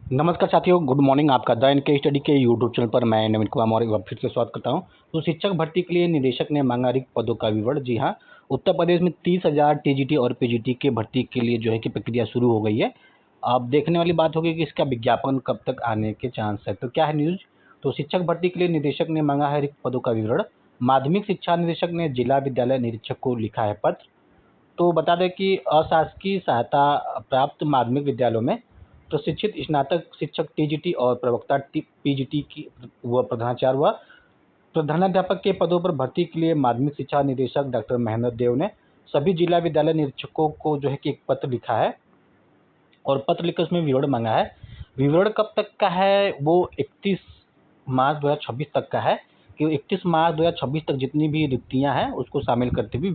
नमस्कार साथियों, good morning. आपका द एनके स्टडी के यूट्यूब चैनल पर मैं नवीन कुमार मौर्य एक बार फिर से स्वागत करता हूं। तो शिक्षक भर्ती के लिए निदेशक ने मांगा रिक्त पदों का विवरण। जी हां, उत्तर प्रदेश में 30,000 टीजीटी और पीजीटी के भर्ती के लिए जो है कि प्रक्रिया शुरू हो गई है। अब देखने वाली बात होगी कि इसका विज्ञापन कब तक आने के चांस है। तो क्या है न्यूज? तो शिक्षक भर्ती के लिए निदेशक ने मांगा है रिक्त पदों का विवरण। माध्यमिक शिक्षा निदेशक ने जिला विद्यालय निरीक्षक को लिखा है पत्र। तो बता दें कि अशासकीय सहायता प्राप्त माध्यमिक विद्यालयों में प्रशिक्षित स्नातक शिक्षक टीजीटी और प्रवक्ता पीजीटी की व प्रधानाचार्य व प्रधानाध्यापक के पदों पर भर्ती के लिए माध्यमिक शिक्षा निदेशक डॉक्टर महेंद्र देव ने सभी जिला विद्यालय निरीक्षकों को जो है कि एक पत्र लिखा है और पत्र लिखकर उसमें विवरण मांगा है। विवरण कब तक का है? वो 31 मार्च 2026 तक का है कि 31 मार्च 2026 तक जितनी भी रिक्तियां हैं उसको शामिल करते हुए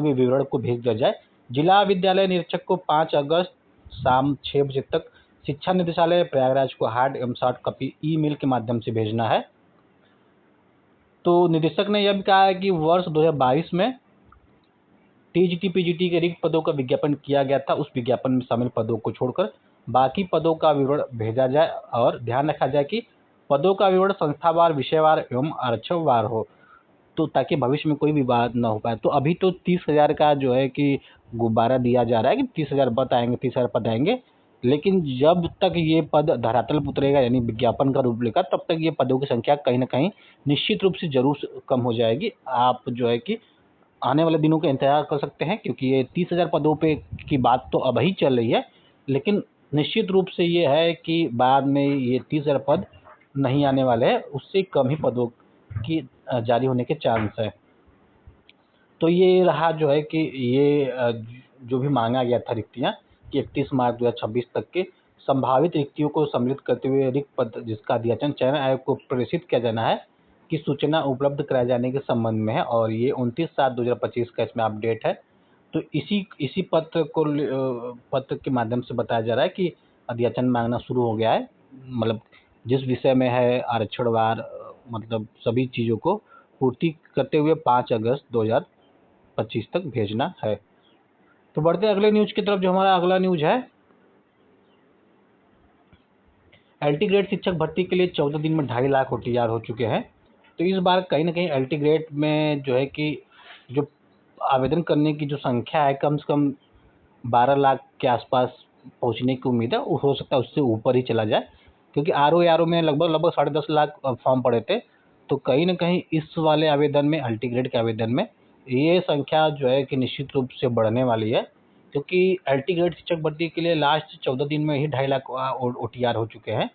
विवरण को भेज दिया जाए। जिला विद्यालय निरीक्षक को 5 अगस्त शाम 6 बजे तक शिक्षा निदेशालय प्रयागराज को हार्ड एवं सॉफ्ट कॉपी ईमेल के माध्यम से भेजना है। तो निदेशक ने यह भी कहा है कि वर्ष 2022 में टीजीटी पीजीटी के रिक्त पदों का विज्ञापन किया गया था। उस विज्ञापन में शामिल पदों को छोड़कर बाकी पदों का विवरण भेजा जाए और ध्यान रखा जाए कि पदों का विवरण संस्थावार, विषयवार एवं आरक्षणवार हो, तो ताकि भविष्य में कोई विवाद न हो पाए। तो अभी तो 30,000 का जो है कि गुब्बारा दिया जा रहा है कि 30,000 पद आएंगे, 30,000 पद आएंगे, लेकिन जब तक ये पद धरातल पर उतरेगा यानी विज्ञापन का रूप लेगा तब तक ये पदों की संख्या कहीं ना कहीं निश्चित रूप से जरूर कम हो जाएगी। आप जो है कि आने वाले दिनों का इंतजार कर सकते हैं, क्योंकि ये 30,000 पदों पे की बात तो अब ही चल रही है, लेकिन निश्चित रूप से ये है कि बाद में ये 30,000 पद नहीं आने वाले हैं, उससे कम ही पदों की जारी होने के चांस है। तो ये रहा जो है कि ये जो भी मांगा गया था रिक्तियां कि 31 मार्च 2026 तक के संभावित रिक्तियों को सम्मिलित करते हुए रिक्त पद जिसका अध्याचन चयन आयोग को प्रेषित किया जाना है कि सूचना उपलब्ध कराए जाने के संबंध में है, और ये 29/7/2025 का इसमें अपडेट है। तो इसी पत्र के माध्यम से बताया जा रहा है कि अध्याचन मांगना शुरू हो गया है। मतलब जिस विषय में है आरक्षणवार, मतलब सभी चीज़ों को पूर्ति करते हुए 5 अगस्त 2025 तक भेजना है। तो बढ़ते हैं अगले न्यूज की तरफ। जो हमारा अगला न्यूज है, एलटी ग्रेड शिक्षक भर्ती के लिए 14 दिन में 2.5 लाख ओटीआर हो चुके हैं। तो इस बार कहीं ना कहीं एलटी ग्रेड में जो है कि जो आवेदन करने की जो संख्या है कम से कम 12 लाख के आसपास पहुंचने की उम्मीद है। हो सकता है उससे ऊपर ही चला जाए, क्योंकि आरओ में लगभग 10.5 लाख फॉर्म पड़े थे। तो कहीं ना कहीं इस वाले आवेदन में, अल्टी ग्रेड के आवेदन में, ये संख्या जो है कि निश्चित रूप से बढ़ने वाली है, क्योंकि अल्टी ग्रेड शिक्षक भर्ती के लिए लास्ट 14 दिन में ही 2.5 लाख ओटीआर हो चुके हैं।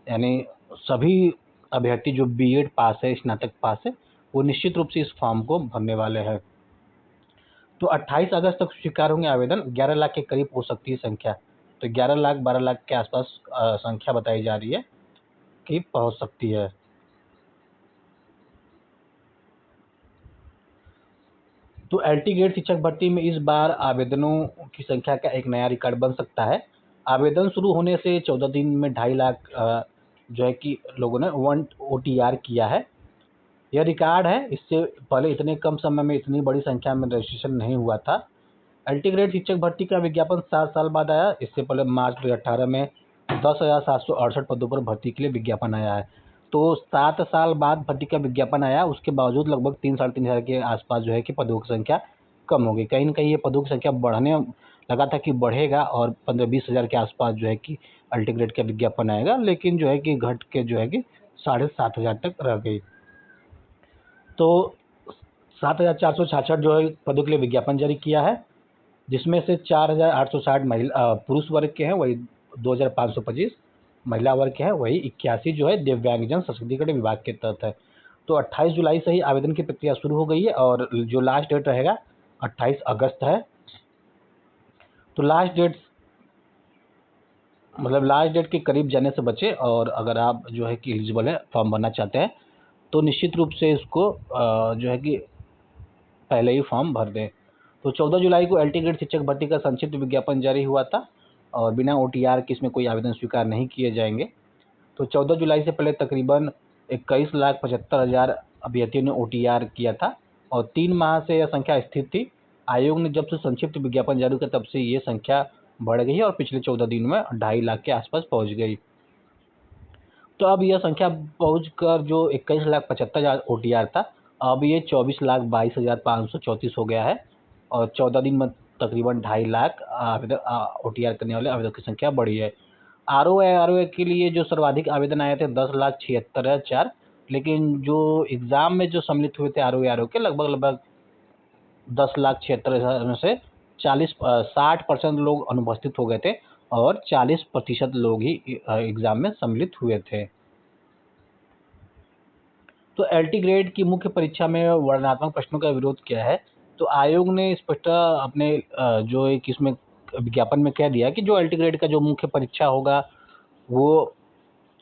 यानी सभी अभ्यर्थी जो बीएड पास है, स्नातक पास है, वो निश्चित रूप से इस फॉर्म को भरने वाले हैं। तो 28 अगस्त तक स्वीकार होंगे आवेदन। 11 लाख के करीब हो सकती है संख्या। तो 11 लाख 12 लाख के आसपास संख्या बताई जा रही है कि पहुंच सकती है। तो एलटी ग्रेड शिक्षक भर्ती में इस बार आवेदनों की संख्या का एक नया रिकॉर्ड बन सकता है। आवेदन शुरू होने से 14 दिन में 2.5 लाख जो है कि लोगों ने वन ओटीआर किया है। यह रिकॉर्ड है। इससे पहले इतने कम समय में इतनी बड़ी संख्या में रजिस्ट्रेशन नहीं हुआ था। अल्टी ग्रेड शिक्षक भर्ती का विज्ञापन 7 साल बाद आया। इससे पहले मार्च 2018 में 10,768 पदों पर भर्ती के लिए विज्ञापन आया है। तो 7 साल बाद भर्ती का विज्ञापन आया, उसके बावजूद लगभग 3-3.5 के आसपास जो है कि पदों की संख्या कम हो गई। कहीं ना कहीं ये पदों की संख्या बढ़ने लगा था कि बढ़ेगा और 15-20 हज़ार के आसपास जो है कि अल्टी ग्रेड का विज्ञापन आएगा, लेकिन जो है कि घट के जो है कि 7,500 तक रह गई। तो 7,466 जो है पदों के लिए विज्ञापन जारी किया है, जिसमें से 4,860 महिला पुरुष वर्ग के हैं, वही 2,525 महिला वर्ग के हैं, वही 81 जो है दिव्यांगजन सशक्तिकरण विभाग के तहत है। तो 28 जुलाई से ही आवेदन की प्रक्रिया शुरू हो गई है और जो लास्ट डेट रहेगा 28 अगस्त है। तो लास्ट डेट के करीब जाने से बचे, और अगर आप जो है कि एलिजिबल है, फॉर्म भरना चाहते हैं, तो निश्चित रूप से इसको जो है कि पहले ही फॉर्म भर दें। तो 14 जुलाई को एलटी ग्रेड शिक्षक भर्ती का संक्षिप्त विज्ञापन जारी हुआ था और बिना ओटीआर के इसमें कोई आवेदन स्वीकार नहीं किए जाएंगे। तो 14 जुलाई से पहले तकरीबन 21,75,000 अभ्यर्थियों ने ओटीआर किया था और 3 माह से यह संख्या स्थिर थी। आयोग ने जब से संक्षिप्त विज्ञापन जारी किया तब से ये संख्या बढ़ गई है और पिछले 14 दिन में 2.5 लाख के आसपास पहुंच गई। तो अब यह संख्या पहुंचकर जो 21,75,000 OTR था, अब ये 24,22,534 हो गया है और 14 दिन में तकरीबन 2.5 लाख OTR करने वाले आवेदक की संख्या बढ़ी है। RO के लिए जो सर्वाधिक आवेदन आए थे 10,76,400, लेकिन जो एग्ज़ाम में जो सम्मिलित हुए थे RO के लगभग 10,76,000 में से 60% लोग अनुपस्थित हो गए थे और 40% लोग ही एग्ज़ाम में सम्मिलित हुए थे। तो LT ग्रेड की मुख्य परीक्षा में वर्णनात्मक प्रश्नों का विरोध किया है। तो आयोग ने स्पष्ट अपने जो एक इसमें विज्ञापन में कह दिया कि जो LT ग्रेड का जो मुख्य परीक्षा होगा वो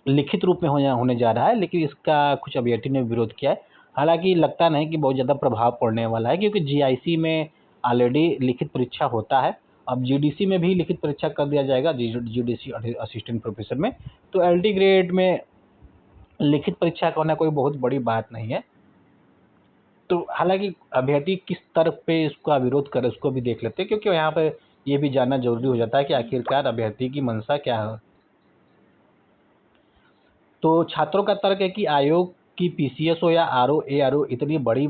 लिखित रूप में होने जा रहा है, लेकिन इसका कुछ अभ्यर्थी ने विरोध किया है। हालांकि लगता नहीं कि बहुत ज़्यादा प्रभाव पड़ने वाला है, क्योंकि GIC में ऑलरेडी लिखित परीक्षा होता है। अब GDC में भी लिखित परीक्षा कर दिया जाएगा, GDC असिस्टेंट प्रोफेसर में। तो LT ग्रेड में लिखित परीक्षा का होना कोई बहुत बड़ी बात नहीं है। तो हालांकि अभ्यर्थी किस तरफ पे इसका विरोध करे उसको भी देख लेते हैं, क्योंकि यहाँ पे ये भी जानना जरूरी हो जाता है कि आखिरकार अभ्यर्थी की मंशा क्या है। तो छात्रों का तर्क है कि आयोग की PCS हो या RO ARO इतनी बड़ी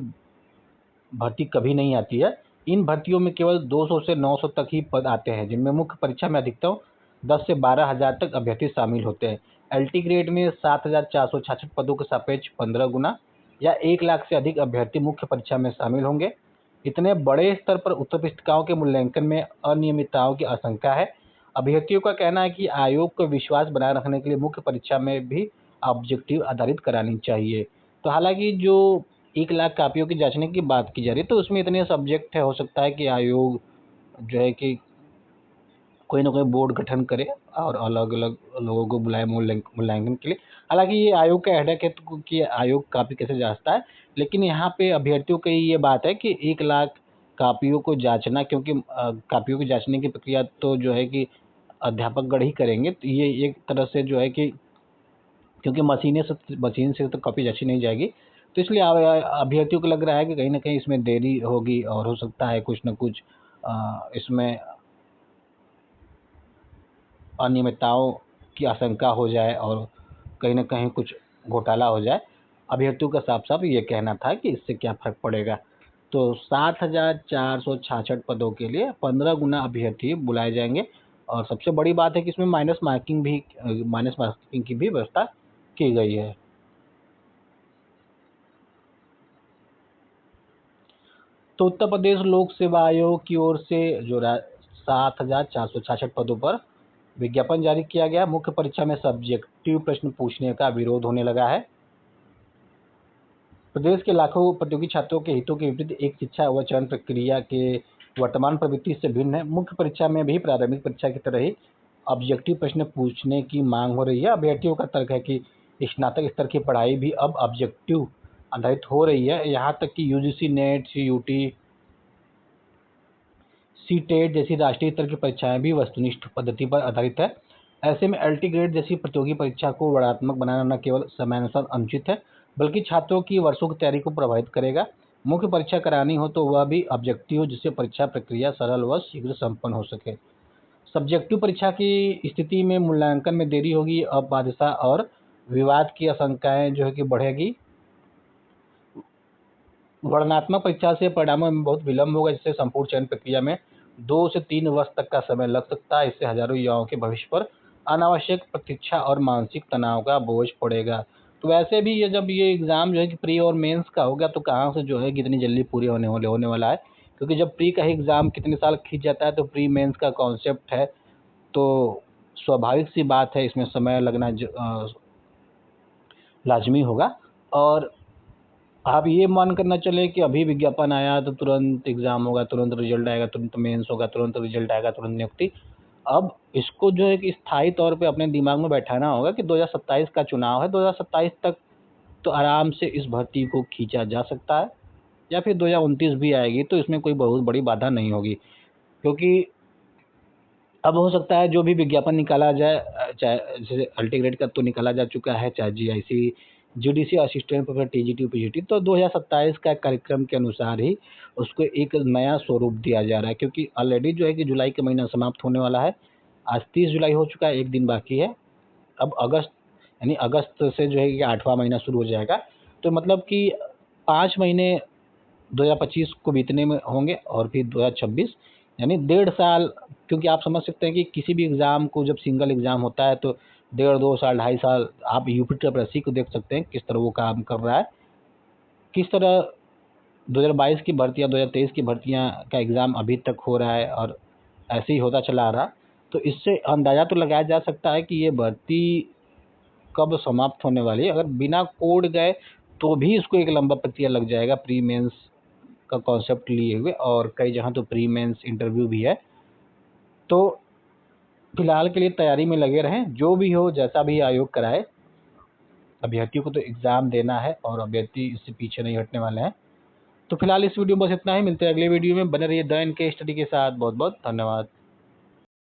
भर्ती कभी नहीं आती है। इन भर्तियों में केवल 200 से 900 तक ही पद आते हैं, जिनमें मुख्य परीक्षा में अधिकतम 10 से 12,000 तक अभ्यर्थी शामिल होते हैं। LT ग्रेड में 7,466 पदों के सापेक्ष 15 गुना या 1 लाख से अधिक अभ्यर्थी मुख्य परीक्षा में शामिल होंगे। इतने बड़े स्तर पर उत्तर पुस्तिकाओं के मूल्यांकन में अनियमितताओं की आशंका है। अभ्यर्थियों का कहना है कि आयोग को विश्वास बनाए रखने के लिए मुख्य परीक्षा में भी ऑब्जेक्टिव आधारित करानी चाहिए। तो हालांकि जो 1 लाख कापियों की जांचने की बात की जा रही है, तो उसमें इतने सब्जेक्ट है, हो सकता है कि आयोग जो है कि कोई ना कोई बोर्ड गठन करे और अलग अलग लोगों को बुलाए मूल्यांकन के लिए। हालांकि ये आयोग का हेडेक है कि आयोग कापी कैसे जांचता है, लेकिन यहाँ पे अभ्यर्थियों की ये बात है कि 1 लाख कापियों को जांचना, क्योंकि कापियों की जांचने की प्रक्रिया तो जो है कि अध्यापकगण ही करेंगे। तो ये एक तरह से जो है कि क्योंकि मशीन से तो कॉपी जांची नहीं जाएगी, तो इसलिए अभ्यर्थियों को लग रहा है कि कहीं ना कहीं इसमें देरी होगी और हो सकता है कुछ न कुछ इसमें अनियमितताओं की आशंका हो जाए और कहीं न कहीं कुछ घोटाला हो जाए। अभ्यर्थियों का साफ-साफ ये कहना था कि इससे क्या फ़र्क पड़ेगा। तो 7,466 पदों के लिए 15 गुना अभ्यर्थी बुलाए जाएँगे और सबसे बड़ी बात है कि इसमें माइनस मार्किंग की भी व्यवस्था की गई है। तो उत्तर प्रदेश लोक सेवा आयोग की ओर से जो 7,466 पदों पर विज्ञापन जारी किया गया। मुख्य परीक्षा में सब्जेक्टिव प्रश्न पूछने का विरोध होने लगा है। प्रदेश के लाखों प्रतियोगी छात्रों के हितों के विपरीत एक शिक्षा व चयन प्रक्रिया के वर्तमान प्रवृत्ति से भिन्न है। मुख्य परीक्षा में भी प्रारंभिक परीक्षा की तरह ही ऑब्जेक्टिव प्रश्न पूछने की मांग हो रही है। अभ्यर्थियों का तर्क है कि स्नातक स्तर की पढ़ाई भी अब ऑब्जेक्टिव आधारित हो रही है। यहाँ तक कि UGC नेट, CUT, CTET जैसी राष्ट्रीय स्तर की परीक्षाएं भी वस्तुनिष्ठ पद्धति पर आधारित है। ऐसे में LT ग्रेड जैसी प्रतियोगी परीक्षा को वर्णनात्मक बनाना न केवल समयानुसार अनुचित है, बल्कि छात्रों की वर्षों की तैयारी को प्रभावित करेगा। मुख्य परीक्षा करानी हो तो वह भी ऑब्जेक्टिव हो, जिससे परीक्षा प्रक्रिया सरल व शीघ्र संपन्न हो सके। सब्जेक्टिव परीक्षा की स्थिति में मूल्यांकन में देरी होगी, अबाध्यता और विवाद की आशंकाएं जो है कि बढ़ेगी। वर्णनात्मक परीक्षा से परिणामों में बहुत विलंब होगा, जिससे संपूर्ण चयन प्रक्रिया में 2 से 3 वर्ष तक का समय लग सकता है। इससे हजारों युवाओं के भविष्य पर अनावश्यक प्रतीक्षा और मानसिक तनाव का बोझ पड़ेगा। तो वैसे भी ये जब ये एग्ज़ाम जो है कि प्री और मेंस का होगा, तो कहाँ से जो है कि इतनी जल्दी पूरे होने वाला है, क्योंकि जब प्री का ही एग्ज़ाम कितने साल खींच जाता है, तो प्री मेंस का कॉन्सेप्ट है, तो स्वाभाविक सी बात है इसमें समय लगना लाजमी होगा। और आप ये मान कर ना चलें कि अभी विज्ञापन आया तो तुरंत एग्ज़ाम होगा, तुरंत रिजल्ट आएगा, तुरंत मेंस होगा, तुरंत रिजल्ट आएगा, तुरंत नियुक्ति। अब इसको जो है कि स्थायी तौर पे अपने दिमाग में बैठाना होगा कि 2027 का चुनाव है, 2027 तक तो आराम से इस भर्ती को खींचा जा सकता है, या फिर 2029 भी आएगी तो इसमें कोई बहुत बड़ी बाधा नहीं होगी। क्योंकि अब हो सकता है जो भी विज्ञापन निकाला जाए, चाहे जैसे अल्टीग्रेड का तो निकाला जा चुका है, चाहे GIC judicial assistant professor TGT PGT, तो 2027 का कार्यक्रम के अनुसार ही उसको एक नया स्वरूप दिया जा रहा है, क्योंकि ऑलरेडी जो है कि जुलाई का महीना समाप्त होने वाला है। आज 30 जुलाई हो चुका है, एक दिन बाकी है। अब अगस्त, यानी अगस्त से जो है कि 8वां महीना शुरू हो जाएगा। तो मतलब कि 5 महीने 2025 को बीतने में होंगे और फिर 2026, यानी 1.5 साल। क्योंकि आप समझ सकते हैं कि किसी भी एग्ज़ाम को जब सिंगल एग्ज़ाम होता है तो 1.5 2 साल 2.5 साल, आप यूपी को देख सकते हैं किस तरह वो काम कर रहा है, किस तरह 2022 की भर्तियाँ 2023 की भर्तियाँ का एग्ज़ाम अभी तक हो रहा है और ऐसे ही होता चला आ रहा। तो इससे अंदाज़ा तो लगाया जा सकता है कि ये भर्ती कब समाप्त होने वाली है। अगर बिना कोड गए तो भी इसको एक लंबा प्रक्रिया लग जाएगा प्री मेंस का कॉन्सेप्ट लिए हुए, और कई जगह तो प्री मेंस इंटरव्यू भी है। तो फिलहाल के लिए तैयारी में लगे रहें, जो भी हो जैसा भी आयोग कराए, अभ्यर्थियों को तो एग्ज़ाम देना है और अभ्यर्थी इससे पीछे नहीं हटने वाले हैं। तो फिलहाल इस वीडियो में बस इतना ही, मिलते हैं अगले वीडियो में। बने रहिए द एन के स्टडी के साथ। बहुत बहुत धन्यवाद।